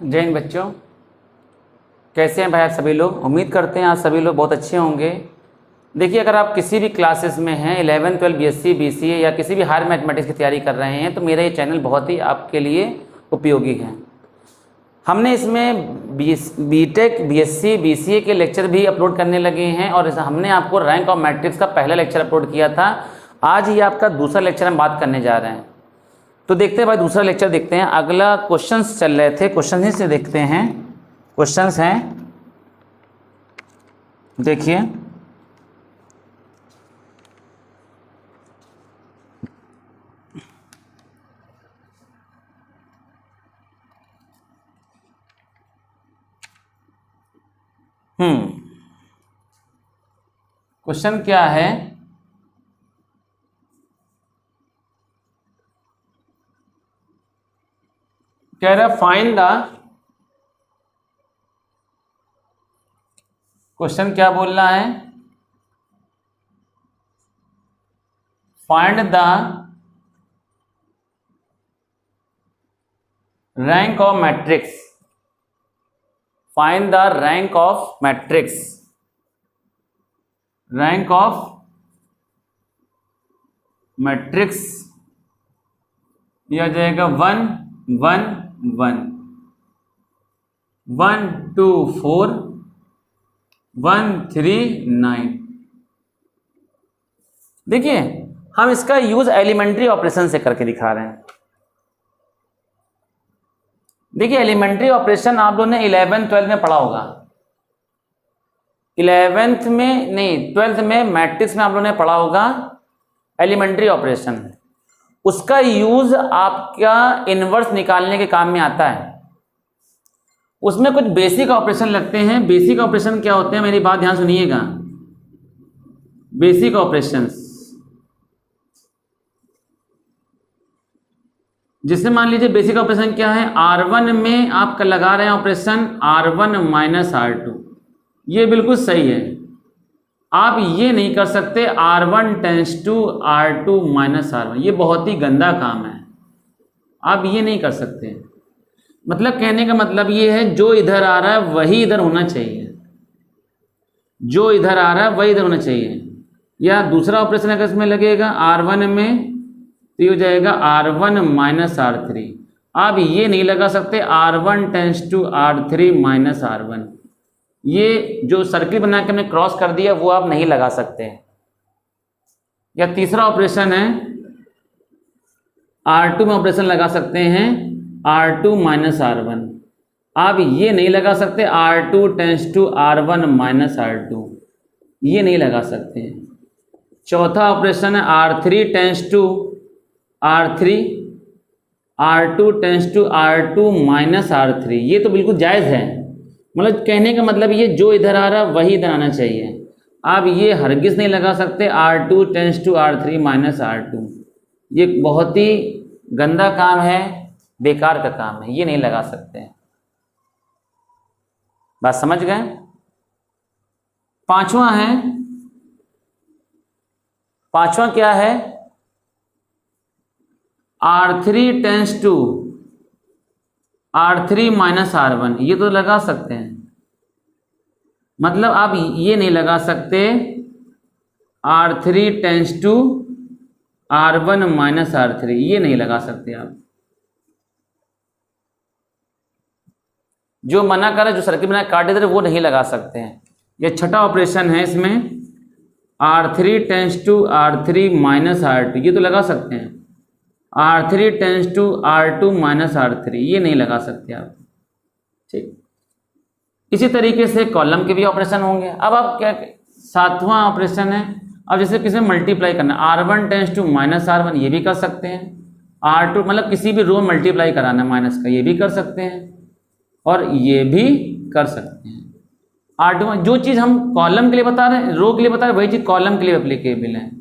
जय हिंद बच्चों, कैसे हैं भाई आप सभी लोग। उम्मीद करते हैं आप सभी लोग बहुत अच्छे होंगे। देखिए, अगर आप किसी भी क्लासेस में हैं 11, 12 बीएससी, बीसीए या किसी भी हायर मैथमेटिक्स की तैयारी कर रहे हैं तो मेरा ये चैनल बहुत ही आपके लिए उपयोगी है। हमने इसमें बीटेक, बीएससी, बीसीए के लेक्चर भी अपलोड करने लगे हैं और हमने आपको रैंक ऑफ मैट्रिक्स का पहला लेक्चर अपलोड किया था। आज ये आपका दूसरा लेक्चर हम बात करने जा रहे हैं। तो देखते हैं भाई, दूसरा लेक्चर देखते हैं। अगला क्वेश्चंस चल रहे थे, क्वेश्चन ही से देखते हैं। क्वेश्चंस हैं, देखिए क्वेश्चन क्या है। कह रहा फाइंड द, क्वेश्चन क्या बोल रहा है, find the rank of matrix, find the rank of matrix, rank of matrix यह आ जाएगा 1 1 1 1 2 4 1 3 9। देखिए, हम इसका यूज एलिमेंट्री ऑपरेशन से करके दिखा रहे हैं। देखिए, एलिमेंट्री ऑपरेशन आप लोगों ने 11th 12th में पढ़ा होगा। 11th में नहीं, 12th में मैट्रिक्स में आप लोगों ने पढ़ा होगा एलिमेंट्री ऑपरेशन। उसका यूज आपका इनवर्स निकालने के काम में आता है। उसमें कुछ बेसिक ऑपरेशन लगते हैं। बेसिक ऑपरेशन क्या होते हैं, मेरी बात ध्यान सुनिएगा। बेसिक ऑपरेशंस, जिससे मान लीजिए बेसिक ऑपरेशन क्या है, R1 में आप लगा रहे हैं ऑपरेशन R1 माइनस R2, ये बिल्कुल सही है। आप ये नहीं कर सकते R1 tense to R2 minus R1, ये बहुत ही गंदा काम है। आप ये नहीं कर सकते। मतलब कहने का मतलब ये है, जो इधर आ रहा है वही इधर होना चाहिए, जो इधर आ रहा है वही इधर होना चाहिए। या दूसरा ऑपरेशन अगर इसमें लगेगा R1 में तो ये हो जाएगा R1 माइनस R3। आप ये नहीं लगा सकते R1 tense to R3 minus R1। ये जो सर्किल बना के हमने क्रॉस कर दिया वो आप नहीं लगा सकते। या तीसरा ऑपरेशन है, R2 में ऑपरेशन लगा सकते हैं R2 माइनस R1। आप ये नहीं लगा सकते R2 tends to R1 minus R2, ये नहीं लगा सकते। चौथा ऑपरेशन है R3 tends to R3, R2 tends to R2 minus R3, ये तो बिल्कुल जायज़ है। मतलब कहने का मतलब ये, जो इधर आ रहा है वही इधर आना चाहिए। आप ये हरगिज़ नहीं लगा सकते R2 tends to R3 minus R2, ये बहुत ही गंदा काम है, बेकार का काम है, ये नहीं लगा सकते। बात समझ गए। पांचवा है, पांचवा क्या है, R3 tends to R3 minus R1, ये तो लगा सकते हैं। मतलब आप ये नहीं लगा सकते R3 tends to R1 minus R3, ये नहीं लगा सकते आप। जो मना कर रहा है, जो सर्किट बना काट दे रहे, वो नहीं लगा सकते हैं। ये छठा ऑपरेशन है, इसमें R3 tends to R3 minus R2, ये तो लगा सकते हैं। R3 tends to R2 minus R3, ये नहीं लगा सकते आप। ठीक, इसी तरीके से कॉलम के भी ऑपरेशन होंगे। अब आप क्या, सातवां ऑपरेशन है, अब जैसे किसी में मल्टीप्लाई करना, R1 tense to minus R1, ये भी कर सकते हैं। R2 मतलब किसी भी रो मल्टीप्लाई कराना माइनस का, ये भी कर सकते हैं और ये भी कर सकते हैं। R2 जो चीज़ हम कॉलम के लिए बता रहे हैं, रो के लिए बता रहे हैं, वही चीज़ कॉलम के लिए एप्लीकेबल है।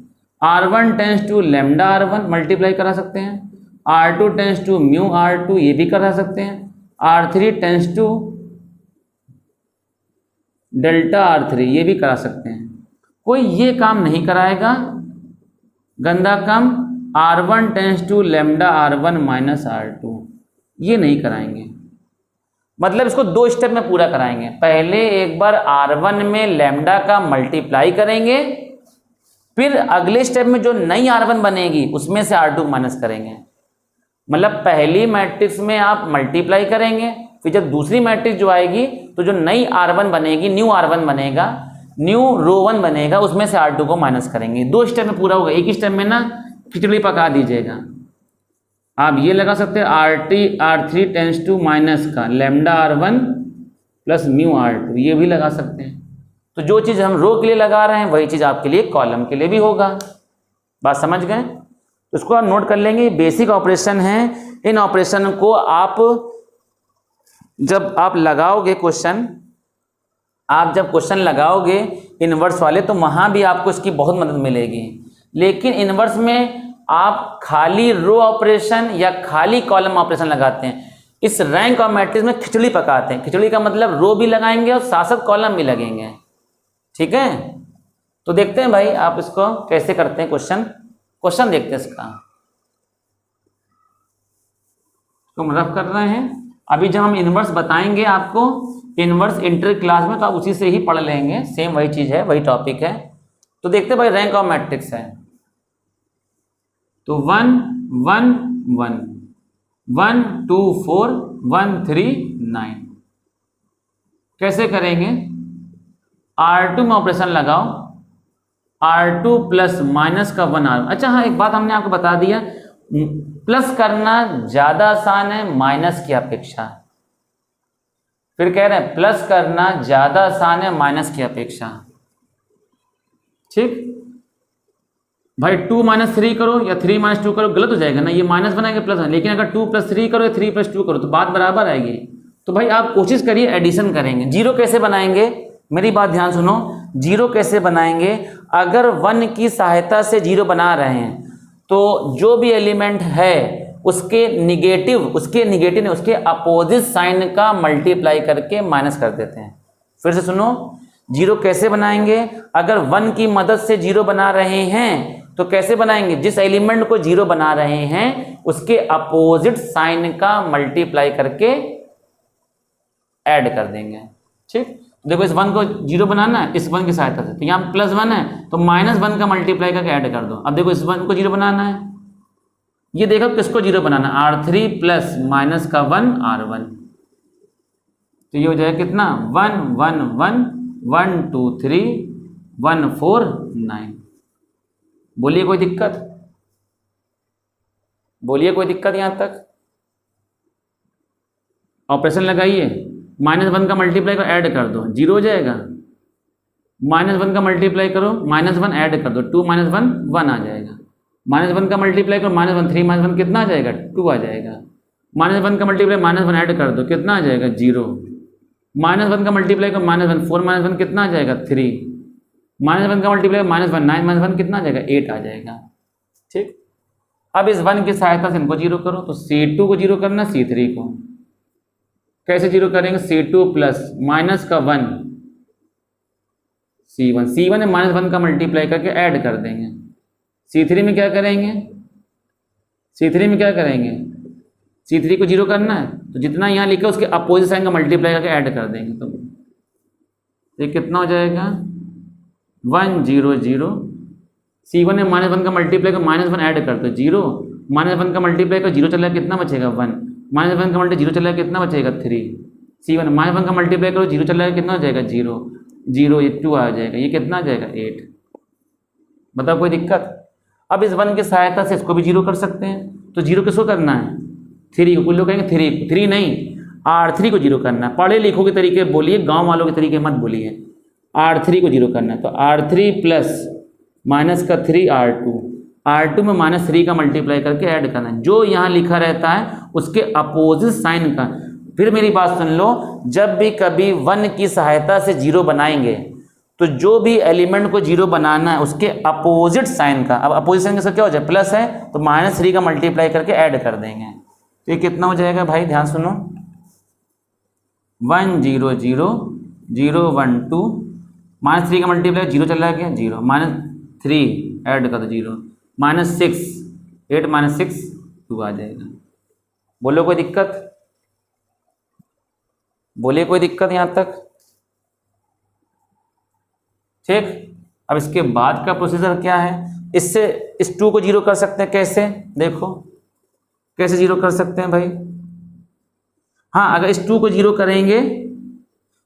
R1 tense to lambda R1 multiply करा सकते हैं। R2 tends to mu R2, ये भी करा सकते हैं। R3 tends to delta R3, ये भी करा सकते हैं। कोई ये काम नहीं कराएगा, गंदा काम, R1 tense to lambda R1 minus R2, ये नहीं कराएंगे। मतलब इसको 2 स्टेप में पूरा कराएंगे। पहले एक बार R1 में लैम्डा का मल्टीप्लाई करेंगे, फिर अगले स्टेप में जो नई R1 बनेगी उसमें से R2 माइनस करेंगे। मतलब पहली मैट्रिक्स में आप मल्टीप्लाई करेंगे, फिर जब दूसरी मैट्रिक्स जो आएगी तो जो नई R1 बनेगी, न्यू R1 बनेगा, न्यू रो 1 बनेगा, उसमें से R2 को माइनस करेंगे। 2 स्टेप में पूरा होगा। एक ही स्टेप में ना खिचड़ी पका दीजिएगा। आप ये लगा सकते हैं R3 टेंस टू माइनस का lambda R1 plus mu R2, ये भी लगा सकते हैं। तो जो चीज़ हम रो के लिए लगा रहे हैं वही चीज़ आपके लिए कॉलम के लिए भी होगा। बात समझ गए? तो इसको आप नोट कर लेंगे। बेसिक ऑपरेशन है। इन ऑपरेशन को आप जब आप लगाओगे क्वेश्चन, आप जब क्वेश्चन लगाओगे इनवर्स वाले, तो वहाँ भी आपको इसकी बहुत मदद मिलेगी। लेकिन इनवर्स में आप खाली रो ऑपरेशन या खाली कॉलम ऑपरेशन लगाते हैं। इस रैंक और मैट्रिक्स में खिचड़ी पकाते हैं। खिचड़ी का मतलब रो भी लगाएंगे और साथ साथ कॉलम भी लगेंगे। ठीक है, तो देखते हैं भाई आप इसको कैसे करते हैं। क्वेश्चन देखते हैं इसका। तो हम रफ कर रहे हैं। अभी जब हम इनवर्स बताएंगे आपको, इनवर्स इंटर क्लास में, तो आप उसी से ही पढ़ लेंगे। सेम वही चीज है, वही टॉपिक है। तो देखते हैं भाई, रैंक ऑफ मैट्रिक्स है तो 1 1 1 1 2 4 1 3 9। कैसे करेंगे? R2 में ऑपरेशन लगाओ, R2 प्लस माइनस का 1 R। अच्छा हाँ, एक बात हमने आपको बता दिया, प्लस करना ज्यादा आसान है माइनस की अपेक्षा। फिर कह रहे हैं प्लस करना ज्यादा आसान है माइनस की अपेक्षा। ठीक भाई, 2 - 3 करो या 3 - 2 करो, गलत हो जाएगा ना, ये माइनस बनाएंगे प्लस है। लेकिन अगर 2 + 3 करो या 3 + 2 करो तो बात बराबर आएगी। तो भाई आप कोशिश करिए एडिशन करेंगे। जीरो कैसे बनाएंगे? मेरी बात ध्यान सुनो। जीरो कैसे बनाएंगे? अगर 1 की सहायता से जीरो बना रहे हैं तो जो भी एलिमेंट है उसके निगेटिव उसके अपोजिट साइन का मल्टीप्लाई करके माइनस कर देते हैं। फिर से सुनो, जीरो कैसे बनाएंगे? अगर 1 की मदद से जीरो बना रहे हैं तो कैसे बनाएंगे? जिस एलिमेंट को जीरो बना रहे हैं उसके अपोजिट साइन का मल्टीप्लाई करके ऐड कर देंगे। ठीक, देखो इस 1 को जीरो बनाना है इस 1 की सहायता से, तो यहाँ +1 है तो -1 का मल्टीप्लाई करके ऐड कर दो। अब देखो इस 1 को जीरो बनाना है, ये देखो किसको जीरो बनाना, R3 प्लस माइनस का 1 R1। तो ये हो जाएगा कितना, 1 1 1 1 2 3 1 4 9। बोलिए कोई दिक्कत? बोलिए कोई दिक्कत यहाँ तक? ऑपरेशन लगाइए, -1 का मल्टीप्लाई को ऐड कर दो, जीरो हो जाएगा। -1 का मल्टीप्लाई करो, -1 ऐड कर दो, 2 - 1 1 आ जाएगा। -1 का मल्टीप्लाई करो, -1 3 - 1 कितना आ जाएगा, 2 आ जाएगा। -1 का मल्टीप्लाई -1 ऐड कर दो, कितना आ जाएगा, 0। -1 का मल्टीप्लाई करो, -1 4 - 1 कितना आ जाएगा, 3। -1 का मल्टीप्लाई -1 9 - 1 कितना आ जाएगा, 8 आ जाएगा। ठीक, अब इस 1 की सहायता से इनको जीरो करो, तो C2 को जीरो करना, C3 को कैसे जीरो करेंगे, C2 प्लस माइनस का 1 C1 में -1 का मल्टीप्लाई करके ऐड कर देंगे। C3 में क्या करेंगे, C3 में क्या करेंगे, C3 को जीरो करना है तो जितना यहाँ लिखा उसके अपोजिट साइन का मल्टीप्लाई करके ऐड कर देंगे। तो ये कितना हो जाएगा, 1 0 0। C1 में -1 का मल्टीप्लाई कर -1 ऐड कर दो, 0। -1 का मल्टीप्लाई कर 0 चला कितना बचेगा, 1। -1 का मल्टीप्लाई 0 चला कितना बचेगा, 3। C1 -1 का मल्टीप्लाई करो, 0 चला कितना हो जाएगा, 0 0, ये 2 आ जाएगा, ये कितना आ जाएगा, 8। बताओ कोई दिक्कत? अब इस 1 की सहायता से इसको भी जीरो कर सकते हैं। तो जीरो किसको करना है, 3 को। कुछ लोग कहेंगे 3 नहीं, R3 को जीरो करना है। पढ़े लिखो के तरीके बोलिए, गांव वालों के तरीके मत बोलिए। R3 को जीरो करना है तो R3 प्लस माइनस का 3 R2 में -3 का मल्टीप्लाई करके ऐड करना है। जो यहाँ लिखा रहता है उसके अपोजिट साइन का। फिर मेरी बात सुन लो, जब भी कभी 1 की सहायता से जीरो बनाएंगे तो जो भी एलिमेंट को जीरो बनाना है उसके अपोजिट साइन का, अब अपोजिट साइन का क्या हो जाए, प्लस है तो -3 का मल्टीप्लाई करके ऐड कर देंगे। तो ये कितना हो जाएगा भाई, ध्यान सुनो, 1 0 0 0 1 2, -3 का मल्टीप्लाई 0 चला गया, 0 -3 ऐड कर दो, 0 -6 8 -6 2 आ जाएगा। बोलो कोई दिक्कत? बोलिए कोई दिक्कत यहाँ तक? ठीक, अब इसके बाद का प्रोसीजर क्या है? इससे इस 2 को जीरो कर सकते हैं। कैसे? देखो कैसे जीरो कर सकते हैं भाई। हाँ, अगर इस 2 को जीरो करेंगे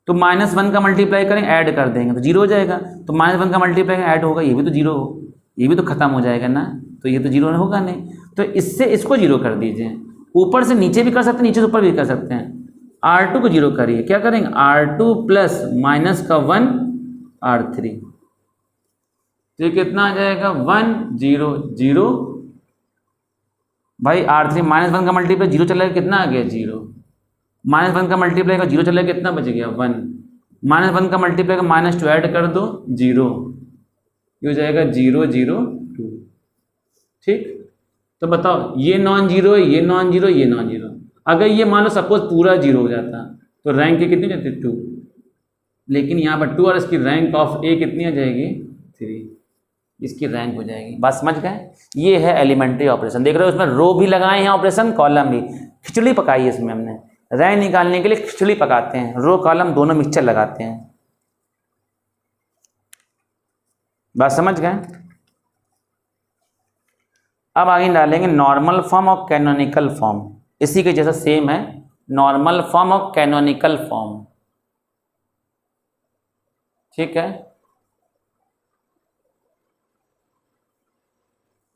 तो -1 का मल्टीप्लाई करें, ऐड कर देंगे तो जीरो हो जाएगा। तो -1 का मल्टीप्लाई ऐड होगा, ये भी तो जीरो हो, ये भी तो खत्म हो जाएगा ना, तो ये तो जीरो होगा नहीं। तो इससे इसको जीरो कर दीजिए। ऊपर से नीचे भी कर सकते हैं, नीचे से ऊपर भी कर सकते हैं। R2 को जीरो करिए, क्या करेंगे? R2 प्लस माइनस का 1 R3, तो कितना आ जाएगा? 1 0 0। भाई R3 -1 का मल्टीप्लाई जीरो चला गया, कितना आ गया? 0। -1 का मल्टीप्लाई का जीरो चला गया, कितना बच गया? 1। -1 का मल्टीप्लाई का -2 ऐड कर दो, 0। ये हो जाएगा 0 0 2। ठीक, तो बताओ ये नॉन जीरो है, ये नॉन जीरो, ये नॉन जीरो। अगर ये मान लो सपोज पूरा जीरो हो जाता तो रैंक की कितनी जाती? 2। लेकिन यहाँ पर 2 और इसकी रैंक ऑफ ए कितनी आ जाएगी? 3। इसकी रैंक हो जाएगी। बात समझ गए? ये है एलिमेंट्री ऑपरेशन। देख रहे हो उसमें रो भी लगाए हैं ऑपरेशन, कॉलम भी। खिचड़ी पकाई है इसमें हमने। रैंक निकालने के लिए खिचड़ी पकाते हैं, रो कॉलम दोनों मिक्सचर लगाते हैं। बात समझ गए? अब आगे डालेंगे नॉर्मल फॉर्म और कैनोनिकल फॉर्म। इसी के जैसा सेम है, नॉर्मल फॉर्म और कैनोनिकल फॉर्म। ठीक है,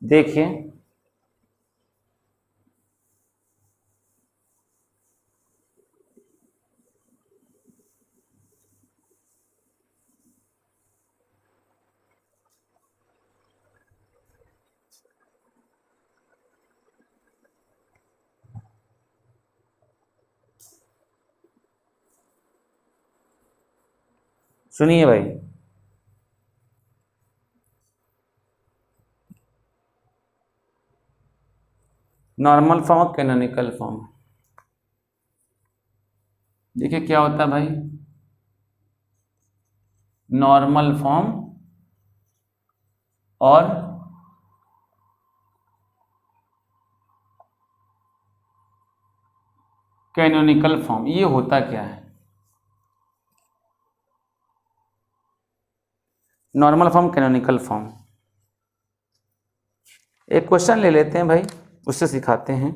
देखिए सुनिए भाई, नॉर्मल फॉर्म और कैनोनिकल फॉर्म। देखिए क्या होता है भाई, नॉर्मल फॉर्म और कैनोनिकल फॉर्म, ये होता क्या है? नॉर्मल फॉर्म, कैनोनिकल फॉर्म, एक क्वेश्चन ले लेते हैं भाई, उससे सिखाते हैं,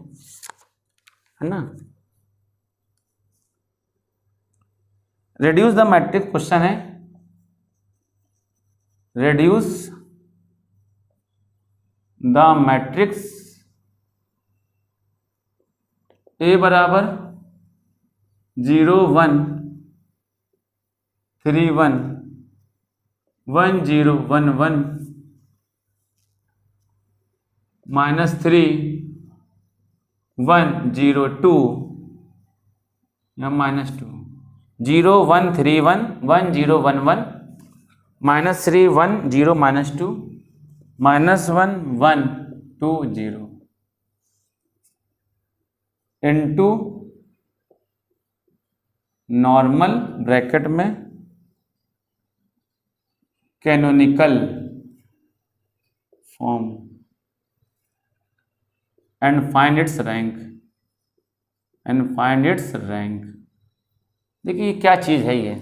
है ना। रेड्यूस द मैट्रिक्स, क्वेश्चन है रेड्यूस द मैट्रिक्स ए बराबर 0 1 3 1 1 0 1 1 -3 1 0 2 या -2 0 1 3 1 1 0 1 1 -3 1 0 -2 -1 1 2 0 इंटू नॉर्मल ब्रैकेट में canonical form and find its rank, देखिए क्या चीज है ये।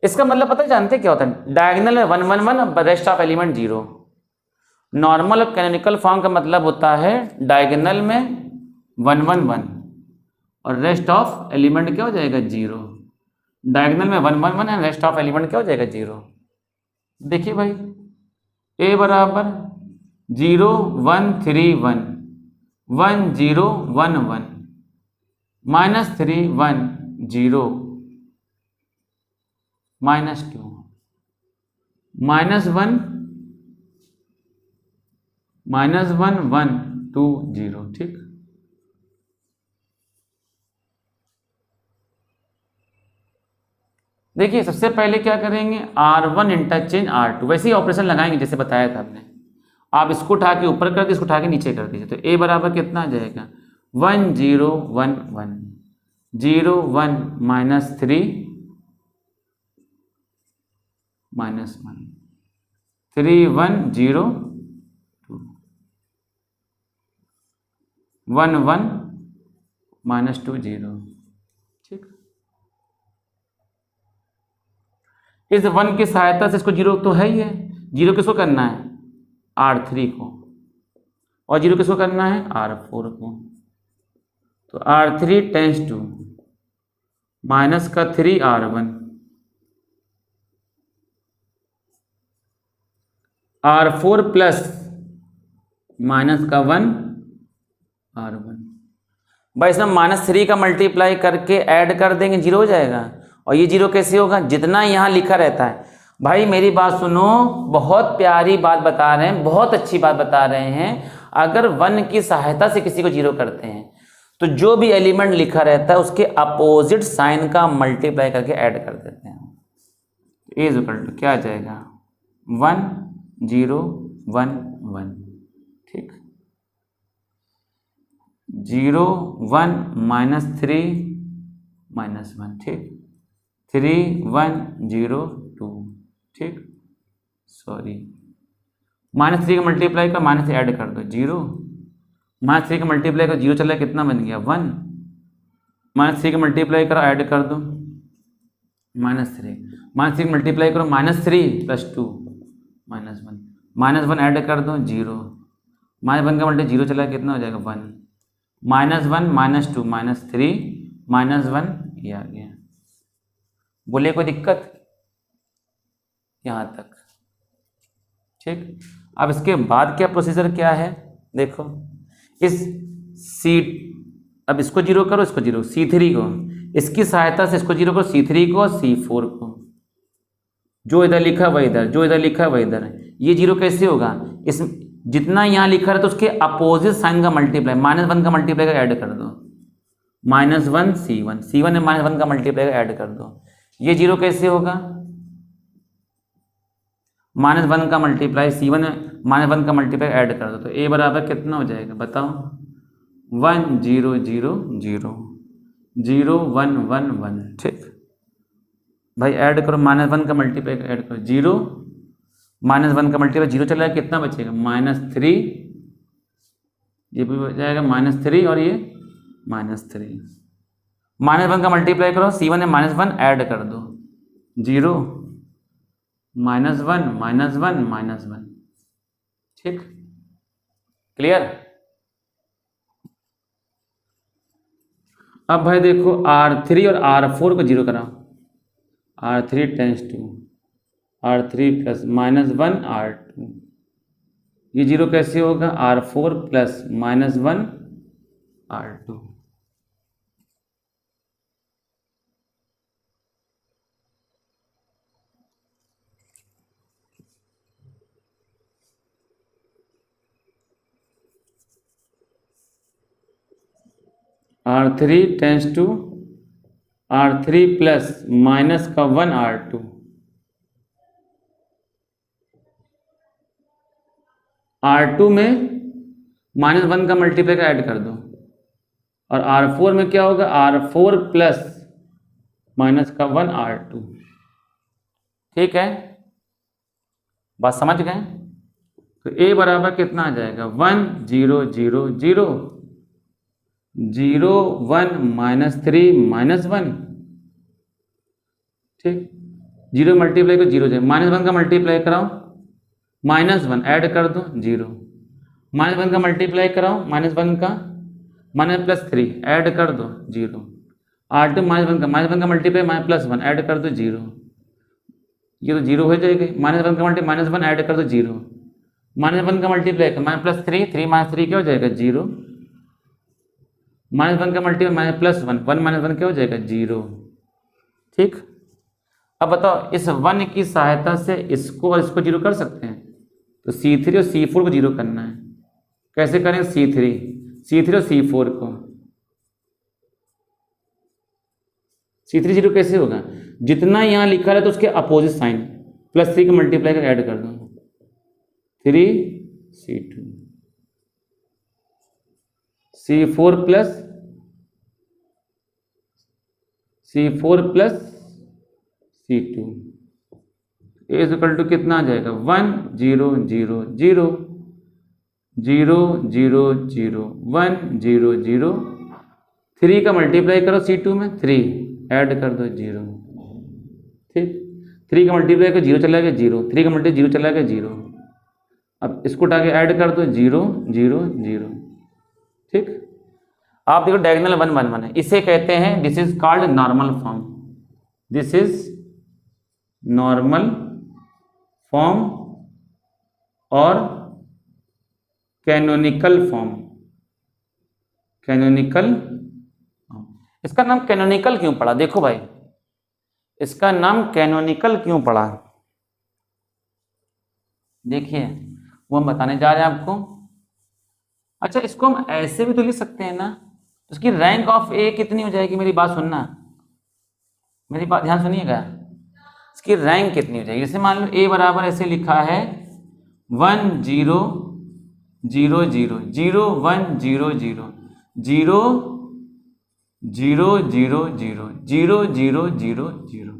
इसका मतलब पता है, जानते क्या होता है? डायगोनल में 1 1 1, रेस्ट ऑफ एलिमेंट 0। नॉर्मल और कैनोनिकल फॉर्म का मतलब होता है डायगोनल में 1 1 1 और रेस्ट ऑफ एलिमेंट क्या हो जाएगा? 0। डायगोनल में 1 1 1 एंड रेस्ट ऑफ एलिमेंट क्या हो जाएगा? 0। देखिए भाई, ए बराबर 0 1 3 1 1 0 1 1 -3 1 0 -2 -1 1 2 0। ठीक, देखिए सबसे पहले क्या करेंगे? R1 इंटरचेंज R2, वैसे ही ऑपरेशन लगाएंगे जैसे बताया था हमने। आप इसको उठा के ऊपर कर दीजिए, इसको उठा के नीचे कर दीजिए, तो A बराबर कितना आ जाएगा? 1 0 1 1 0 1 -3 -1 3 1 0 2 1 1 -2 0। ठीक, इस 1 की सहायता से इसको जीरो तो है ही है, जीरो किसको करना है, R3 को, और जीरो किसको करना है, R4 को। तो R3 टेंस टू माइनस का 3 R1, R4 प्लस माइनस का 1 R1। भाई इसमें -3 का मल्टीप्लाई करके ऐड कर देंगे, जीरो हो जाएगा। और ये जीरो कैसे होगा, जितना यहाँ लिखा रहता है। भाई मेरी बात सुनो, बहुत प्यारी बात बता रहे हैं, बहुत अच्छी बात बता रहे हैं। अगर 1 की सहायता से किसी को जीरो करते हैं तो जो भी एलिमेंट लिखा रहता है उसके अपोजिट साइन का मल्टीप्लाई करके ऐड कर देते हैं। ए इज इक्वल टू क्या आ जाएगा, 1 0 1 1, ठीक, 0 1 -3 -1, ठीक, 3 1 0 2, ठीक, सॉरी, -3 का मल्टीप्लाई कर माइनस ऐड कर दो, 0, -3 का मल्टीप्लाई कर, 0 चला कितना बन गया, 1, -3 का मल्टीप्लाई करो ऐड कर दो, -3, -3 का मल्टीप्लाई करो, -3 + 2 -1, -1 ऐड कर दो, 0, -1 का मल्टी 0 चला कितना हो जाएगा, 1, -1 -2 -3 -1, ये आ गया। बोले कोई दिक्कत यहाँ तक, ठीक। अब इसके बाद क्या प्रोसीजर क्या है, देखो इस अब इसको जीरो करो, इसको जीरो, C3 को, इसकी सहायता से इसको जीरो करो, C3 को, C4 को, जो इधर लिखा वह इधर, जो इधर लिखा वह इधर। ये जीरो कैसे होगा, इस जितना यहाँ लिखा है तो उसके अपोजिट साइन का मल्टीप्लाई, -1 का मल्टीप्लाई कर ऐड कर दो, -1 C1, C1 में -1 का मल्टीप्लाई कर ऐड कर दो। ये जीरो कैसे होगा, -1 का मल्टीप्लाई, C1 में -1 का मल्टीप्लाई ऐड कर दो, तो A बराबर कितना हो जाएगा बताओ, 1 0 0 0 0 1 1 1, ठीक। भाई ऐड करो, -1 का मल्टीप्लाई ऐड करो, 0 -1 का मल्टीप्लाई 0 चला जाएगा, कितना बचेगा, -3, ये भी हो जाएगा -3 और ये -3, -1 का मल्टीप्लाई करो, C1 में -1 ऐड कर दो, 0 -1 -1 -1, ठीक, क्लियर। अब भाई देखो R3 और R4 को जीरो कराओ, R3 tends to R3 plus -1 R2, ये जीरो कैसे होगा, R4 plus -1 R2, R3 tends to R3 plus -1 R2, R2 में -1 का मल्टीप्लाई का ऐड कर दो, और R4 में क्या होगा, R4 प्लस -1 R2, ठीक है, बात समझ गए। तो A बराबर कितना आ जाएगा, 1 0 0 0 0 1 -3 -1, ठीक, 0 मल्टीप्लाई को 0 जाए, -1 का मल्टीप्लाई कराओ, -1 ऐड कर दो, 0, -1 का मल्टीप्लाई कराओ, -1 का -+3 ऐड कर दो, 0, R2 -1 का मल्टीप्लाई +1 ऐड कर दो, 0, ये तो 0 हो जाएगी, -1 का मल्टीप्लाई -1 ऐड कर दो, 0, -1 का मल्टीप्लाई -3 3 -3 क्या हो जाएगा, 0, -1 का मल्टीप्लाई +1 1 -1 क्या हो जाएगा, 0, ठीक। अब बताओ इस 1 की सहायता से इसको और इसको जीरो कर सकते हैं, तो C3 और C4 को जीरो करना है। कैसे करें, C3 और C4 को, C3 जीरो कैसे होगा, जितना यहाँ लिखा है तो उसके अपोजिट साइन +3 का मल्टीप्लाई कर ऐड कर दो, 3 C2, C4 plus C2 is equal to कितना आ जाएगा, 1 0 0 0 0 0 0 1 0 0, 3 का मल्टीप्लाई करो C2 में, 3 ऐड कर दो, 0, ठीक, 3 का मल्टीप्लाई का 0 चला गया 0, 3 का मल्टीप्लाई 0 चला गया 0। अब इसको उठा के ऐड कर दो 0 0 0। ठीक, आप देखो डायगोनल 1 1 1 है, इसे कहते हैं this is called normal form. This is normal form और कैनोनिकल फॉर्म। कैनोनिकल, इसका नाम कैनोनिकल क्यों पड़ा? देखो भाई, इसका नाम कैनोनिकल क्यों पड़ा, देखिए वो हम बताने जा रहे हैं आपको। अच्छा, इसको हम ऐसे भी तो लिख सकते हैं ना, उसकी रैंक ऑफ ए कितनी हो जाएगी? मेरी बात सुनना, मेरी बात ध्यान सुनिएगा। इसकी रैंक कितनी हो जाएगी? जैसे मान लो ए बराबर ऐसे लिखा है 1 0 0 0 0 1 0 0 0 0 0 0 0 0 0 0।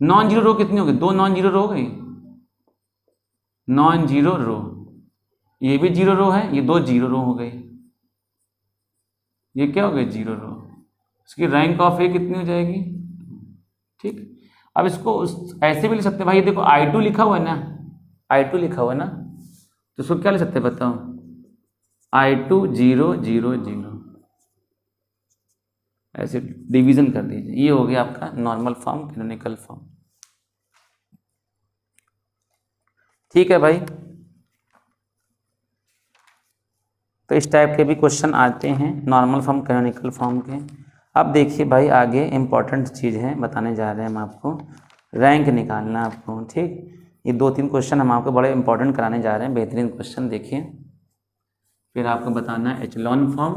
नॉन जीरो रो कितनी हो गई? 2 नॉन जीरो रो हो गई, नॉन जीरो रो। ये भी जीरो रो है, ये 2 जीरो रो हो गई, ये क्या हो गया? जीरो रो। इसकी रैंक ऑफ ए कितनी हो जाएगी? ठीक, अब इसको ऐसे भी लिख सकते हैं भाई, देखो I2 लिखा हुआ है ना, I2 लिखा हुआ है ना, तो इसको क्या लिख सकते हैं बताओ? I2 0 0 0, ऐसे डिवीजन कर दीजिए। ये हो गया आपका नॉर्मल फॉर्म, कैनोनिकल फॉर्म। ठीक है भाई, तो इस टाइप के भी क्वेश्चन आते हैं नॉर्मल फॉर्म कैनोनिकल फॉर्म के। अब देखिए भाई, आगे इंपॉर्टेंट चीज़ है, बताने जा रहे हैं हम आपको, रैंक निकालना आपको। ठीक, ये 2-3 क्वेश्चन हम आपको बड़े इंपॉर्टेंट कराने जा रहे हैं, बेहतरीन क्वेश्चन। देखिए, फिर आपको बताना है एचलॉन फॉर्म,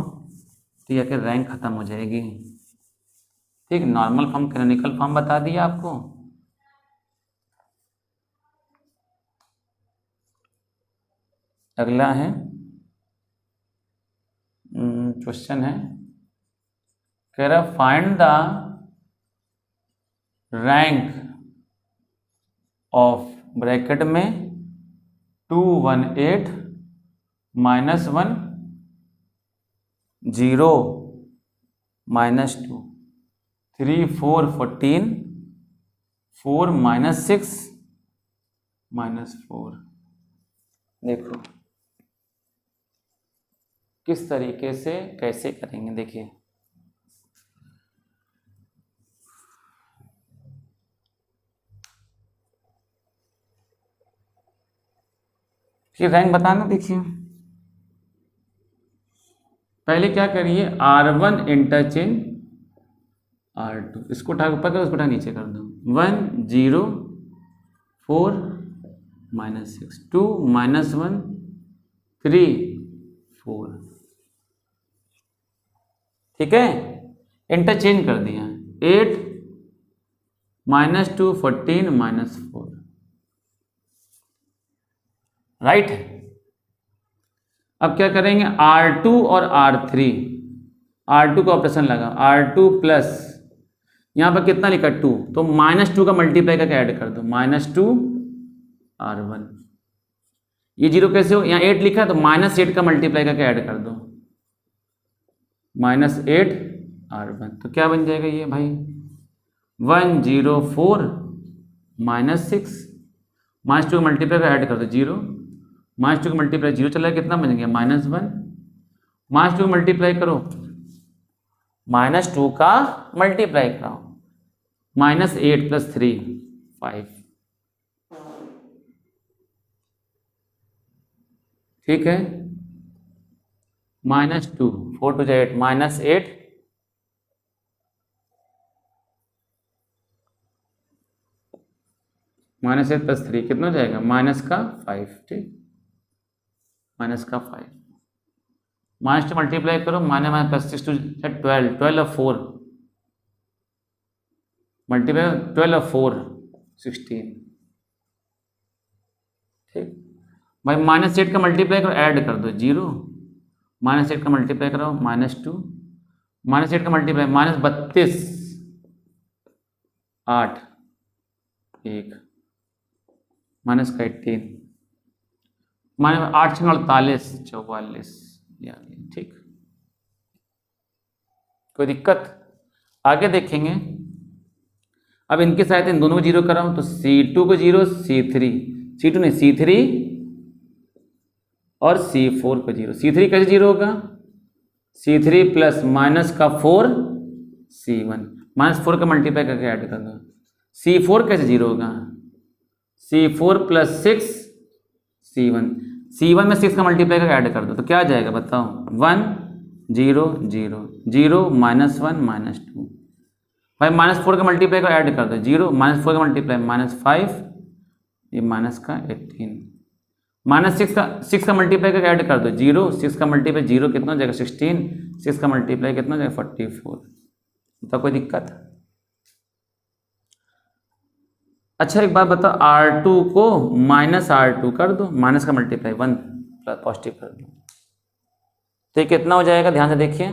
तो या फिर रैंक खत्म हो जाएगी। ठीक, नॉर्मल फॉर्म कैनोनिकल फॉर्म बता दिया आपको। अगला है क्वेश्चन है, कह रहा find the rank of, bracket में 218 -1 0 -2 3 4 14 4 -6 -4। देखो किस तरीके से कैसे करेंगे, देखिए कि रैंक बताना। देखिए पहले क्या करिए, R1 इंटरचेंज R2, इसको उठा ऊपर करो, इसको उठा नीचे कर दो। 1 0 4 -6 2 -1 3 4। ठीक है, इंटरचेंज कर दिया। 8 -2 14 -4, राइट। अब क्या करेंगे, R2 और R3, R2 का ऑपरेशन लगा, R2 प्लस यहाँ पर कितना लिखा 2, तो -2 का मल्टीप्लाई करके ऐड कर दो, -2 R1। ये 0 कैसे हो, यहाँ 8 लिखा है तो -8 का मल्टीप्लाई करके ऐड कर दो, -8 R1। तो क्या बन जाएगा ये भाई, 104 -6, -2 का मल्टीप्लाई करके ऐड कर दो 0, -2 का मल्टीप्लाई 0 चला गया, कितना बन गया -1, -2 का मल्टीप्लाई करो, -2 का मल्टीप्लाई कराओ, -8 + 3 5। ठीक है, -2 4 2 8 -8 -8 + 3 कितना हो जाएगा, -5। ठीक, -5, -2 मल्टीप्लाई करो, +6 2 12 12 और 4 मल्टीप्लाई 12 और 4 16। ठीक भाई, -8 का मल्टीप्लाई करो, ऐड कर दो 0, -8 का मल्टीप्लाई करो -2, -8 का मल्टीप्लाई -32 8 1 -18 -8 6 48 44। ठीक, कोई दिक्कत? आगे देखेंगे, अब इनकी सहायता इन दोनों को जीरो कर रहा हूँ, तो C2 को जीरो, C2 नहीं C3 और C4 को जीरो। C3 कैसे जीरो होगा? C3 प्लस माइनस का 4 C1, -4 का मल्टीप्लाई करके ऐड कर दो। C4 कैसे जीरो होगा? C4 प्लस 6 C1 में 6 का मल्टीप्लाई करके ऐड कर दो, तो क्या आ जाएगा बताओ? 1 0 0 0 -1 -2। भाई -4 का मल्टीप्लाई का ऐड कर दो, 0 -4 का मल्टीप्लाई -5, ये माइनस का 18, -6 का मल्टीप्लाई का ऐड कर दो, 0 6 का मल्टीप्लाई 0 कितना हो जाएगा? 16, 6 का मल्टीप्लाई कितना हो जाएगा? 44। तो कोई दिक्कत? अच्छा एक बात बताओ, R2 को -R2 कर दो, माइनस का मल्टीप्लाई 1 प्लस पॉजिटिव कर दो, तो ये कितना हो जाएगा? ध्यान से देखिए,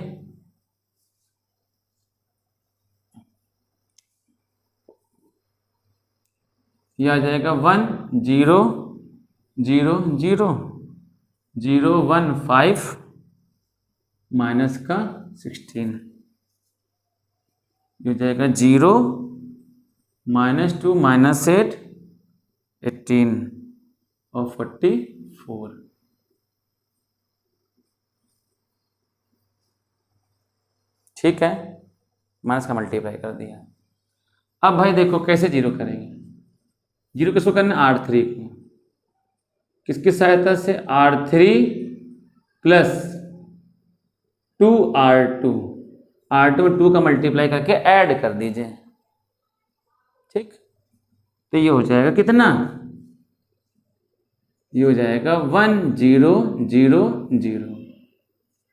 ये आ जाएगा 1 0 0 0 0 1 5 माइनस का 16, ये हो जाएगा 0 -2 -8 18 और 44। ठीक है, माइनस का मल्टीप्लाई कर दिया। अब भाई देखो कैसे जीरो करेंगे। जीरो किसको करना है? R3 को। किसकी सहायता से? R3 प्लस 2R2, R2 में 2 का मल्टीप्लाई करके ऐड कर दीजिए। ठीक, तो ये हो जाएगा कितना? ये हो जाएगा 1 0 0 0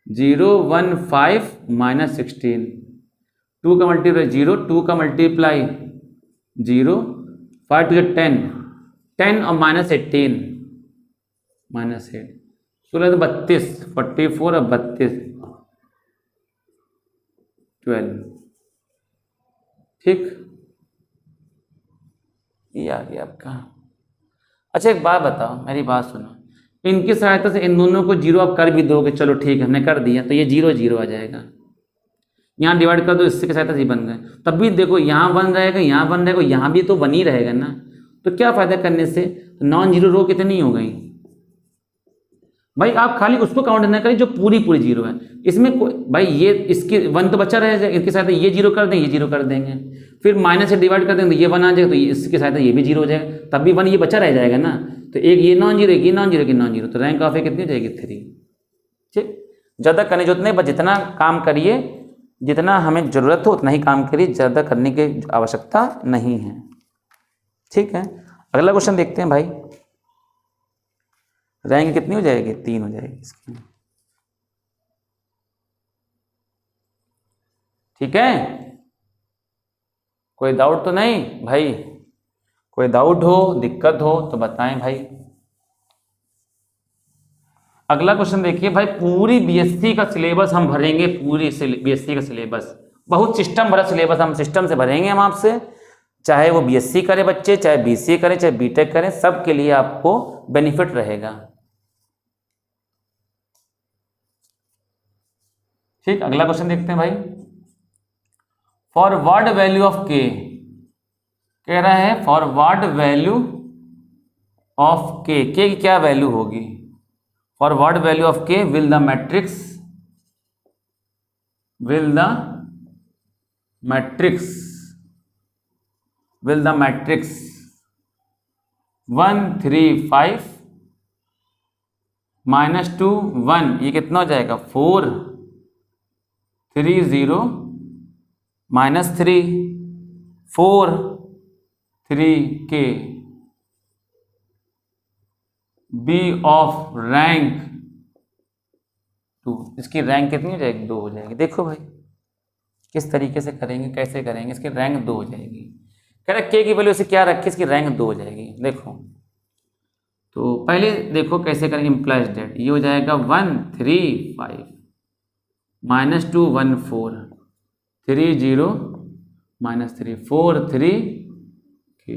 0 1 5 -16, 2 का मल्टीप्लाई 0, 2 का मल्टीप्लाई 0, 5 to 10 10 और -18 -8, 16 तो 32, 44 और 32 12। ठीक, ये आ गया आपका। अच्छा एक बात बताओ, मेरी बात सुनो, इनकी सहायता से इन दोनों को जीरो आप कर भी दोगे, चलो ठीक है हमने कर दिया, तो ये 0 0 आ जाएगा। यहाँ डिवाइड कर दो, इससे की सहायता से बन गए, तब भी देखो यहाँ 1 रहेगा, यहाँ 1 रहेगा, यहाँ भी तो 1 ही रहेगा ना, तो क्या फायदा करने से? नॉन जीरो रो कितनी हो गई भाई? आप खाली उसको काउंट ना करें जो पूरी जीरो है, इसमें भाई ये इसकी 1 तो बचा रहेगा, इसके साथ ये जीरो कर देंगे, ये जीरो कर देंगे, फिर माइनस से डिवाइड कर देंगे तो ये 1 आ जाएगा, तो इसके साथ ये भी जीरो हो जाएगा, तब भी 1 ये बचा रह जाएगा ना, तो एक ये नॉन जीरो, एक ये नॉन जीरो, एक नॉन जीरो, तो रैंक ऑफ ए कितनी हो जाएगी? 3। ठीक, ज़्यादा करने जो उतने, बस जितना काम करिए, जितना हमें ज़रूरत हो उतना ही काम करिए, ज़्यादा करने की आवश्यकता नहीं है। ठीक है, अगला क्वेश्चन देखते हैं भाई। रैंक कितनी हो जाएगी? 3 हो जाएगी इसकी। ठीक है, कोई डाउट तो नहीं भाई? कोई डाउट हो, दिक्कत हो तो बताएं भाई। अगला क्वेश्चन देखिए भाई, पूरी बीएससी का सिलेबस हम भरेंगे, पूरी बीएससी का सिलेबस, बहुत सिस्टम भरा सिलेबस, हम सिस्टम से भरेंगे हम आपसे, चाहे वो बीएससी करे बच्चे, चाहे बीसीए करें, चाहे बीटेक करें, सबके लिए आपको बेनिफिट रहेगा। ठीक, अगला क्वेश्चन देखते हैं भाई। फॉरवर्ड वैल्यू ऑफ के, कह रहा है फॉरवर्ड वैल्यू ऑफ के की क्या वैल्यू होगी? फॉरवर्ड वैल्यू ऑफ के विल द मैट्रिक्स 1 3 5 -2 1, ये कितना हो जाएगा? 4 3 0 -3 4 3 के बी ऑफ रैंक 2, इसकी रैंक कितनी हो जाएगी? 2 हो जाएगी। देखो भाई किस तरीके से करेंगे, कैसे करेंगे, इसकी रैंक 2 हो जाएगी। कह रहा के की वैल्यू से क्या रखी, इसकी रैंक 2 हो जाएगी। देखो तो पहले देखो कैसे करेंगे, इम्प्लाइज डेट, ये हो जाएगा 1 3 5 -2 1 4 3 0 -3 4 3 के।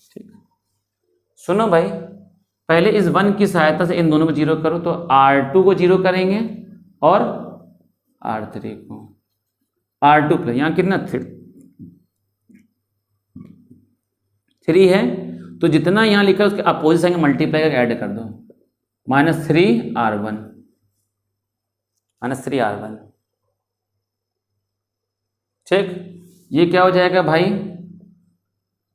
ठीक, सुनो भाई, पहले इस 1 की सहायता से इन दोनों को जीरो करो, तो R2 को जीरो करेंगे और R3 को, R2 प्लस यहाँ कितना 3 3 है, तो जितना यहाँ लिखा है उसके अपोजिट साइन मल्टीप्लाई करके ऐड कर दो, -3R1, -3R1। ठीक, ये क्या हो जाएगा भाई,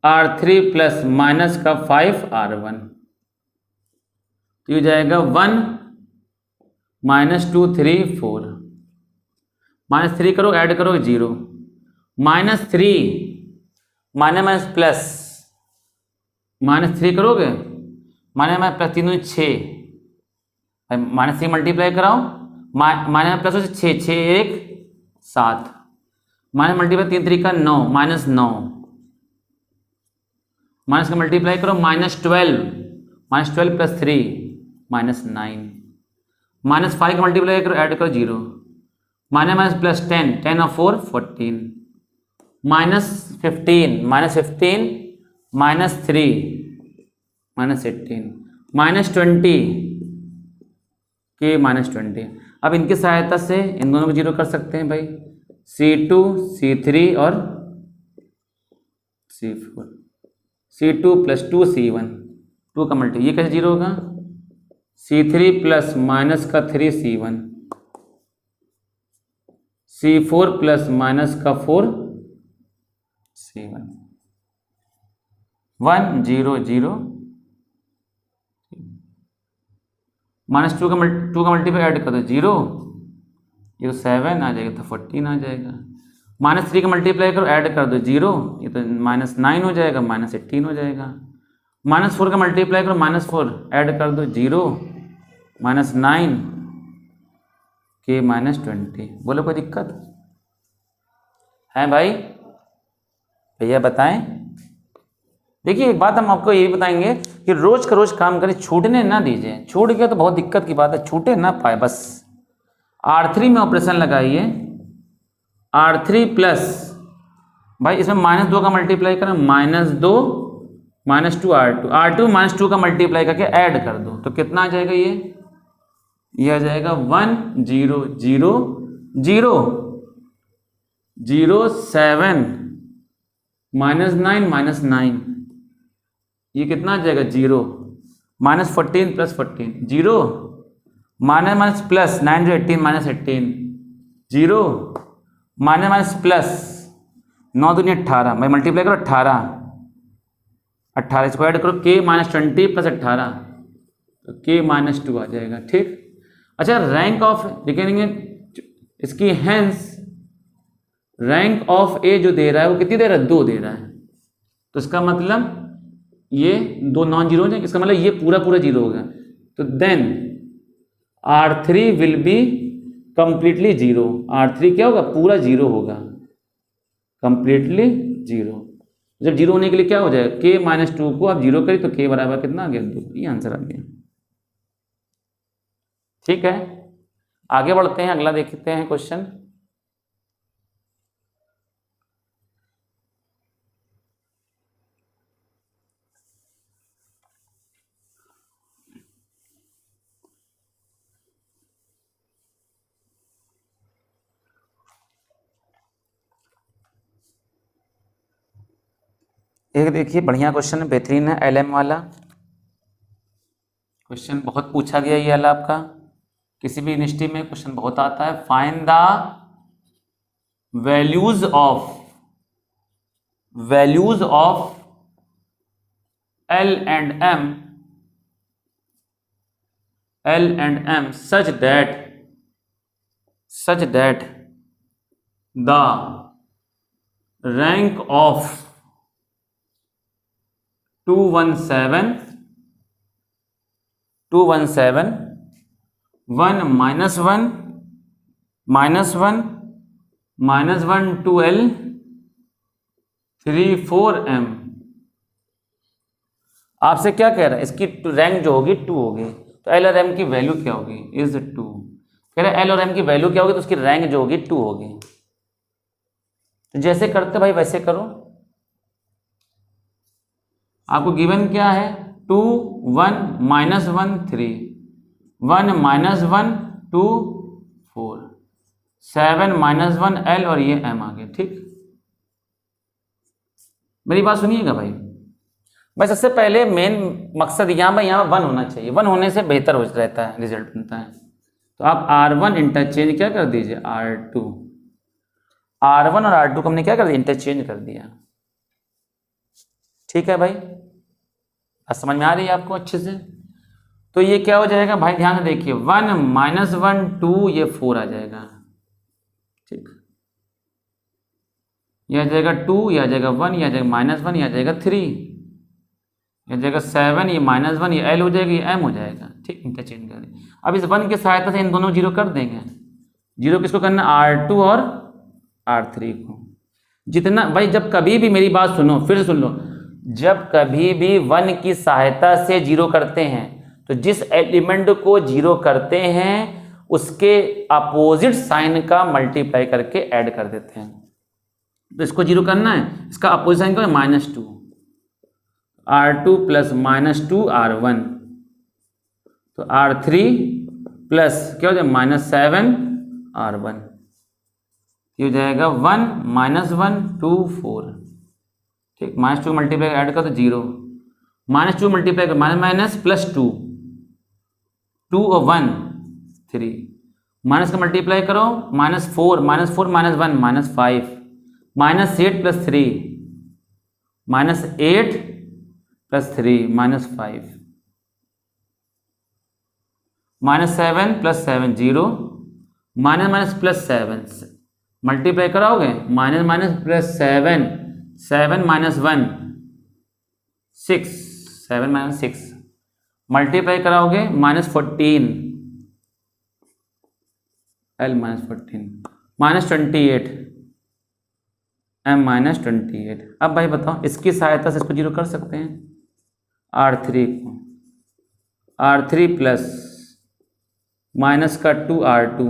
R3 प्लस माइनस का 5R1, तो ये जाएगा 1 -2 3 4, -3 करो, ऐड करो 0, -3 माइनस प्लस, -3 करोगे, माइनस प्लस 3 6, -3 मल्टीप्लाई कराओ, माइनस प्लस 6 6 1 7, माइनस मल्टीप्लाई 3 3 का 9, -9, माइनस का मल्टीप्लाई करो, -12 प्लस 3 -9, -5 का मल्टीप्लाई करो, ऐड करो 0, माइनस प्लस 10 10 और 4 14, -15 -3 -18, -20 के -20। अब इनकी सहायता से इन दोनों को 0 कर सकते हैं भाई, C2 C3 और C4, C2 प्लस 2 C1, 2 का मल्टी, ये कैसे 0 होगा, C3 प्लस माइनस का 3 C1, C4 प्लस माइनस का 4 C1, 1 0 0, -2 का मल्टीप्लाई ऐड कर दो 0, ये तो 7 आ जाएगा, तो 14 आ जाएगा, -3 का मल्टीप्लाई करो, ऐड कर दो 0, ये तो -9 हो जाएगा, -18 हो जाएगा, -4 का मल्टीप्लाई करो, -4 ऐड कर दो 0, -9 के -20। बोलो कोई दिक्कत है भाई, भैया बताएं। देखिए एक बात हम आपको यही बताएंगे कि रोज का रोज काम करें, छूटने ना दीजिए, छूट गया तो बहुत दिक्कत की बात है, छूटे ना पाए बस। R3 में ऑपरेशन लगाइए, R3 प्लस भाई इसमें -2 का मल्टीप्लाई करें, -2 -2 R2, R2 -2 का मल्टीप्लाई करके ऐड कर दो, तो कितना आ जाएगा, ये आ जाएगा 1 0 0 0 0 7 -9 -9, ये कितना आ जाएगा 0, -14 plus 14 0, minus plus 9 18 -18 0, minus plus 9 दूनी 18, भाई मल्टीप्लाई करो 18 इसको ऐड करो, k -20 प्लस 18, तो k -2 आ जाएगा। ठीक, अच्छा रैंक ऑफ लिखेंगे इसकी, हैंस रैंक ऑफ ए जो दे रहा है वो कितनी दे रहा है, 2 दे रहा है, तो इसका मतलब ये 2 नॉन जीरो हो जाएंगे, इसका मतलब ये पूरा 0 होगा, तो then R3 will be completely 0, R3 क्या होगा, पूरा 0 होगा, कंप्लीटली 0। जब 0 होने के लिए क्या हो जाएगा, k -2 को आप 0 करें तो k बराबर कितना आ गया, 2, ये आंसर आ गया। ठीक है, आगे बढ़ते हैं, अगला देखते हैं क्वेश्चन। एक देखिए बढ़िया क्वेश्चन है, बेहतरीन है, LM वाला क्वेश्चन, बहुत पूछा गया ये वाला आपका, किसी भी यूनिवर्सिटी में क्वेश्चन बहुत आता है। Find the values of L and M such that the rank of 217 1 -1 -1 2L 3 4M। आपसे क्या कह रहा है, इसकी रैंक जो होगी 2 होगी, तो L और M की वैल्यू क्या होगी, इज 2। कह रहा है L और M की वैल्यू क्या होगी, तो उसकी रैंक जो होगी 2 होगी। तो जैसे करते भाई वैसे करो, आपको गिवन क्या है, 2 1 -1 3 1 -1 2 4 7 -1 L और ये M आ गया। ठीक, मेरी बात सुनिएगा भाई, भाई सबसे पहले मेन मकसद यहाँ वन होना चाहिए, वन होने से बेहतर हो रहता है, रिजल्ट बनता है। तो आप R1 इंटरचेंज क्या कर दीजिए R2, R1 और R2 को हमने क्या कर दिया, इंटरचेंज कर दिया। ठीक है भाई, बात समझ में आ रही है आपको अच्छे से। तो ये क्या हो जाएगा भाई, ध्यान से देखिए, 1 -1 2, ये 4 आ जाएगा। ठीक, यह आ जाएगा 2, यह आ जाएगा 1, यह आ जाएगा -1, यह आ जाएगा 3, यह आ जाएगा 7, ये -1, ये L हो जाएगा, ये M हो जाएगा। ठीक, इंटरचेंज कर दें। अब इस 1 की सहायता से इन दोनों जीरो कर देंगे। जीरो किसको करना, R2 और R3 को। जितना भाई, जब कभी भी मेरी बात सुनो, फिर से सुन लो, जब कभी भी 1 की सहायता से जीरो करते हैं तो जिस एलिमेंट को जीरो करते हैं उसके अपोजिट साइन का मल्टीप्लाई करके ऐड कर देते हैं। तो इसको जीरो करना है, इसका अपोजिट साइन क्या है, -2, R2 प्लस -2 R1, तो R3 प्लस क्या हो जाएगा, -7 R1, ये हो जाएगा 1 -1 2 4। ठीक, -2 मल्टीप्लाई ऐड कर तो 0, -2 मल्टीप्लाई कर माइनस प्लस 2, 2 और 1 3, माइनस का मल्टीप्लाई करो, -4 -1 -5, -8 plus 3, -8 plus 3 -5, -7 plus 7 0, minus plus 7 multiply कराओगे, माइनस प्लस 7 7 -1 6, 7 -6 मल्टीप्लाई कराओगे, -14 L -14, -28 M -28। अब भाई बताओ, इसकी सहायता से इसको जीरो कर सकते हैं, R3 को, R3 प्लस माइनस का 2 R2,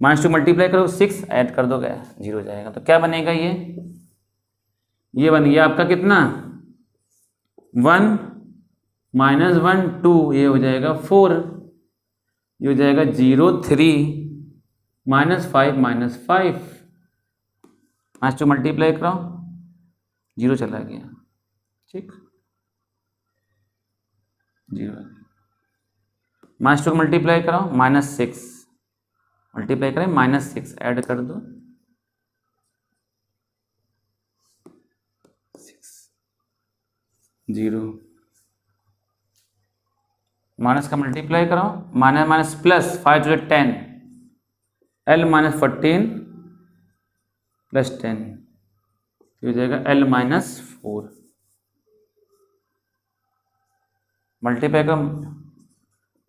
-2 मल्टीप्लाई करो 6 ऐड कर दो, गया 0 हो जाएगा। तो क्या बनेगा, ये बन गया आपका कितना, 1 -1 2, ये हो जाएगा 4, ये हो जाएगा 0 3 -5 -5, -2 मल्टीप्लाई कराओ, 0 चला गया। ठीक, 0, -2 को मल्टीप्लाई कराओ, -6 मल्टीप्लाई करें, -6 ऐड कर दो, 0, माइनस का मल्टीप्लाई कराओ, minus plus 5 to 10, L -14 plus 10, हो जाएगा L -4, मल्टीप्लाई करो,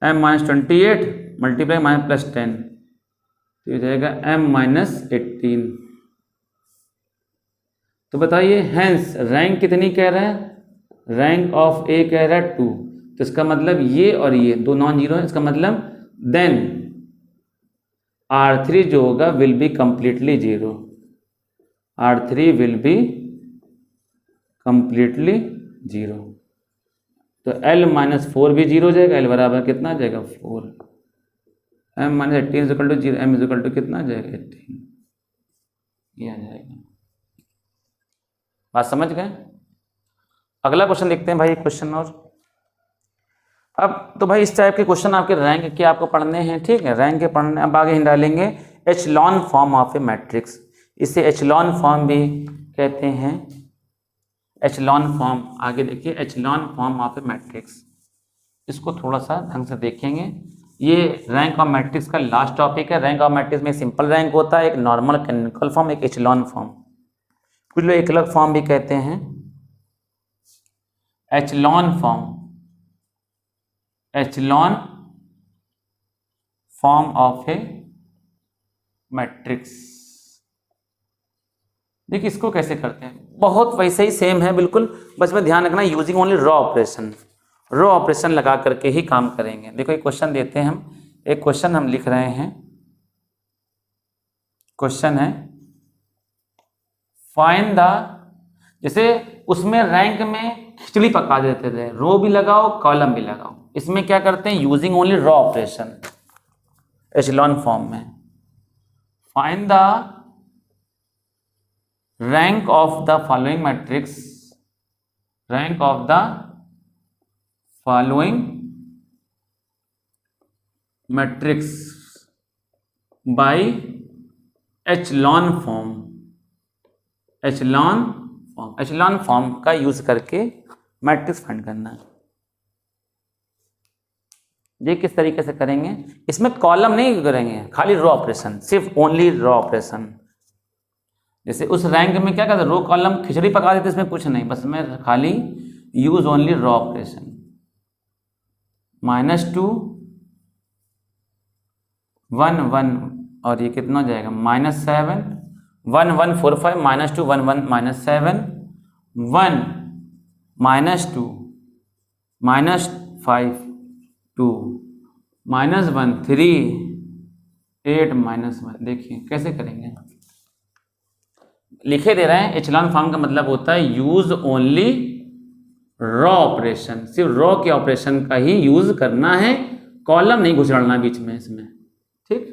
M -28 मल्टीप्लाई प्लस 10, तो हो जाएगा M -18। तो बताइए, हैंस रैंक कितनी कह रहा है, रैंक ऑफ ए कह रहा है 2, तो इसका मतलब ये और ये दो नॉन जीरो है, इसका मतलब देन R3 जो होगा will be completely 0, R3 will be completely 0। तो L -4 भी 0 हो जाएगा, L बराबर कितना आ जाएगा 4, M -18 equal to 0, M equal to कितना आ जाएगा 18, ये आ जाएगा। बात समझ गए। अगला क्वेश्चन देखते हैं भाई, क्वेश्चन और अब तो भाई इस टाइप के क्वेश्चन आपके रैंक के आपको पढ़ने हैं। ठीक है, रैंक के पढ़ने, अब आगे हम डालेंगे echelon form of A matrix, इसे एचलॉन फॉर्म भी कहते हैं, एचलॉन फॉर्म। आगे देखिए, echelon form of A matrix, इसको थोड़ा सा ढंग से देखेंगे। ये रैंक ऑफ मैट्रिक्स का लास्ट टॉपिक है। रैंक ऑफ मैट्रिक्स में सिंपल रैंक होता है, एक नॉर्मल कैनोनिकल फॉर्म, एक एचलॉन फॉर्म, कुछ लोग एकलक फॉर्म भी कहते हैं। Echelon form, echelon form of A matrix, देखिए इसको कैसे करते हैं, बहुत वैसे ही सेम है बिल्कुल, बस में ध्यान रखना using only row operation, raw operation लगा करके ही काम करेंगे। देखो एक क्वेश्चन देते हैं हम, एक क्वेश्चन हम लिख रहे हैं, क्वेश्चन है फाइंड द, जैसे उसमें रैंक में खिचड़ी पका देते थे, रो भी लगाओ कॉलम भी लगाओ, इसमें क्या करते हैं using only row operation echelon form में। Find the rank of the following matrix, rank of the following matrix by echelon form. Echelon form का यूज करके मैट्रिक्स फाइंड करना है। ये किस तरीके से करेंगे, इसमें कॉलम नहीं करेंगे, खाली रो ऑपरेशन, सिर्फ ओनली रो ऑपरेशन। जैसे उस रैंक में क्या करते, रो कॉलम खिचड़ी पका देते, इसमें कुछ नहीं, बस मैं खाली यूज ओनली रो ऑपरेशन। -2 1 1 और ये कितना हो जाएगा -7 1 1 4 5 -2 1 1 -7 1 -2 -5 2 -1 3 8 -1। देखिए कैसे करेंगे, लिखे दे रहे हैं। एचलॉन फॉर्म का मतलब होता है यूज ओनली रॉ ऑपरेशन, सिर्फ रॉ के ऑपरेशन का ही यूज करना है, कॉलम नहीं घुसड़ना बीच में इसमें, ठीक।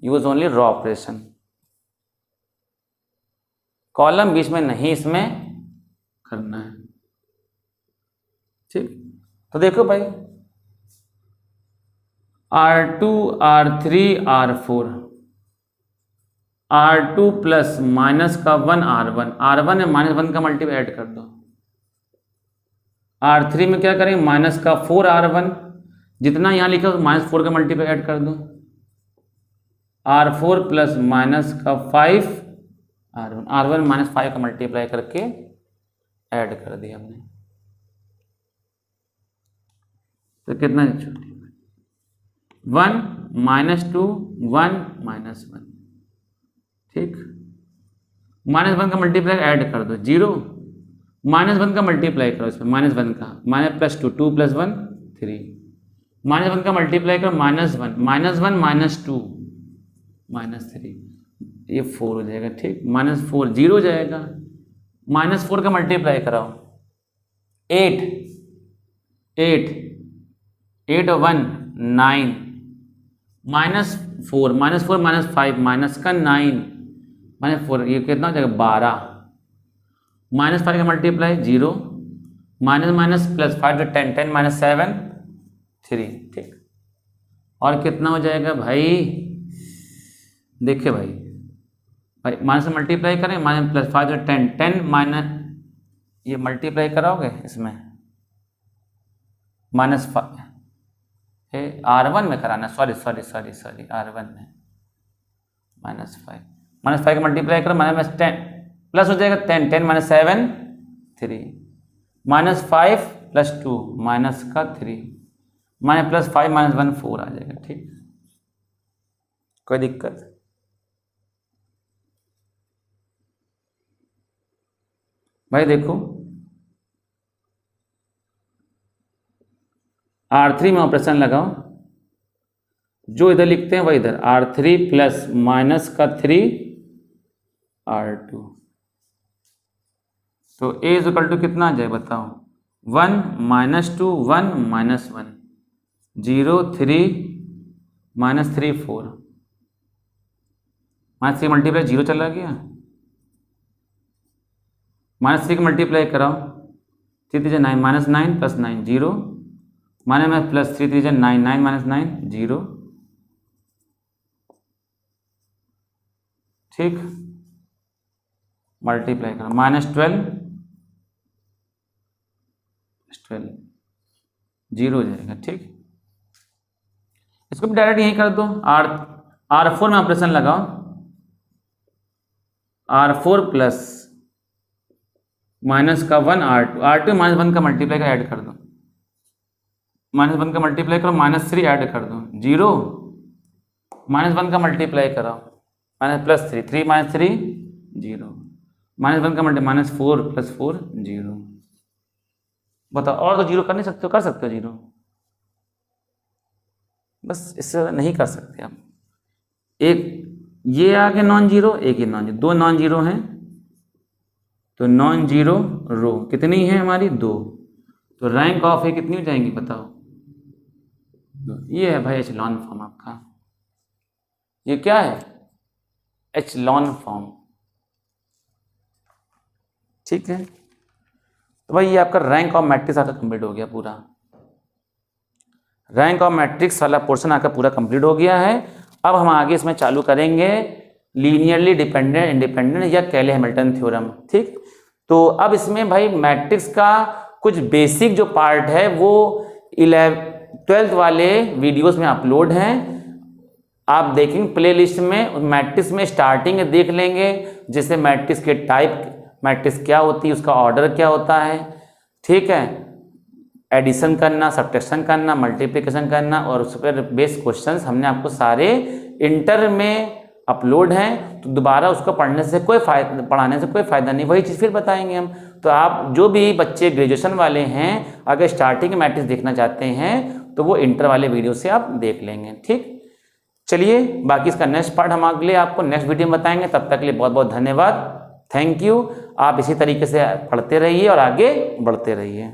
Use only row operation, column बीच में नहीं इसमें करना है, ठीक। तो देखो भाई R2 R3 R4 R2 plus minus का 1 R1 है, -1 का मल्टीपल ऐड कर दो। R3 में क्या करेंगे, माइनस का 4 R1, जितना यहाँ लिखा है -4 का मल्टीपल ऐड कर दो। R4 प्लस माइनस का 5 R1 -5 का मल्टीप्लाई करके ऐड कर दिया हमने, तो कितना 1 -2 1 -1, ठीक। -1 का मल्टीप्लाई ऐड कर दो 0, -1 का मल्टीप्लाई करो इसमें, -1 का +2 2 + 1 3, -1 का मल्टीप्लाई करो -1 -2 -3, ये 4 हो जाएगा, ठीक। -4 0 हो जाएगा, -4 का मल्टीप्लाई कराओ 8 8 8 और 1 9 -4 -5 माइनस का 9 -4, ये कितना हो जाएगा 12, -5 का मल्टीप्लाई 0, -+ 5 10 10 -7 3, ठीक। और कितना हो जाएगा भाई, देखिए भाई माइनस से मल्टीप्लाई करें, -+5 10 10 माइनस, ये मल्टीप्लाई कराओगे इसमें -5 है, R1 में कराना, सॉरी R1 में -5 का मल्टीप्लाई करो, -10 प्लस हो जाएगा 10 10 -7 3, -5 + 2 -3, -+5 -1 4 आ जाएगा, ठीक। कोई दिक्कत, भाई देखो R3 में ऑपरेशन लगाओ, जो इधर लिखते हैं वही इधर, R3 प्लस माइनस का 3 R2, तो A = कितना आ जाए बताओ, 1 -2 1 -1 0 3 -3 4, -3 मल्टीप्लाई 0 चला गया, -3 का मल्टीप्लाई कराओ 3 3 9 -9 + 9 0, +3 3 9 9 -9 0, ठीक। मल्टीप्लाई करो -12 12 0 हो जाएगा, ठीक। इसको भी डायरेक्ट यही कर दो, R4 में ऑपरेशन लगाओ, R4 प्लस माइनस का 1 R2 -1 का मल्टीप्लाई का ऐड कर दो, -1 का मल्टीप्लाई करो, -3 ऐड कर दो 0, -1 का मल्टीप्लाई कराओ +3 3 -3 0, -1 का मल्टीप्लाई -4 + 4 0, बताओ। और तो 0 कर नहीं सकते हो, कर सकते हो 0, बस इससे नहीं कर सकते आप। एक ये आगे नॉन जीरो, एक ये नॉन जीरो, 2 नॉन जीरो हैं, तो नॉन जीरो रो कितनी है हमारी 2, तो रैंक ऑफ है कितनी हो जाएंगी बताओ, ये है भाई एचलॉन फॉर्म आपका। ये क्या है, एचलॉन फॉर्म, ठीक है। तो भाई ये आपका रैंक ऑफ मैट्रिक्स आपका कंप्लीट हो गया पूरा। रैंक ऑफ मैट्रिक्स वाला पोर्शन आपका पूरा कंप्लीट हो गया है। अब हम आगे इसमें चालू करेंगे लीनियरली डिपेंडेंट इंडिपेंडेंट या कैले हैमिल्टन थ्योरम। ठीक, तो अब इसमें भाई मैट्रिक्स का कुछ बेसिक जो पार्ट है वो 12th वाले वीडियोस में अपलोड हैं, आप देखेंगे प्लेलिस्ट में। मैट्रिक्स में स्टार्टिंग देख लेंगे, जैसे मैट्रिक्स के टाइप, मैट्रिक्स क्या होती है, उसका ऑर्डर क्या होता है, ठीक है, एडिशन करना, सब्ट्रैक्शन करना, मल्टीप्लिकेशन करना, और उस पर बेस्ड क्वेश्चंस हमने आपको सारे इंटर में अपलोड हैं। तो दोबारा उसको पढ़ने से कोई फायदा, पढ़ाने से कोई फ़ायदा नहीं, वही चीज़ फिर बताएंगे हम। तो आप जो भी बच्चे ग्रेजुएशन वाले हैं अगर स्टार्टिंग मैट्रिक्स देखना चाहते हैं तो वो इंटर वाले वीडियो से आप देख लेंगे। ठीक, चलिए बाकी इसका नेक्स्ट पार्ट हम अगले आपको नेक्स्ट वीडियो में बताएंगे। तब तक के लिए बहुत बहुत धन्यवाद, थैंक यू। आप इसी तरीके से पढ़ते रहिए और आगे बढ़ते रहिए।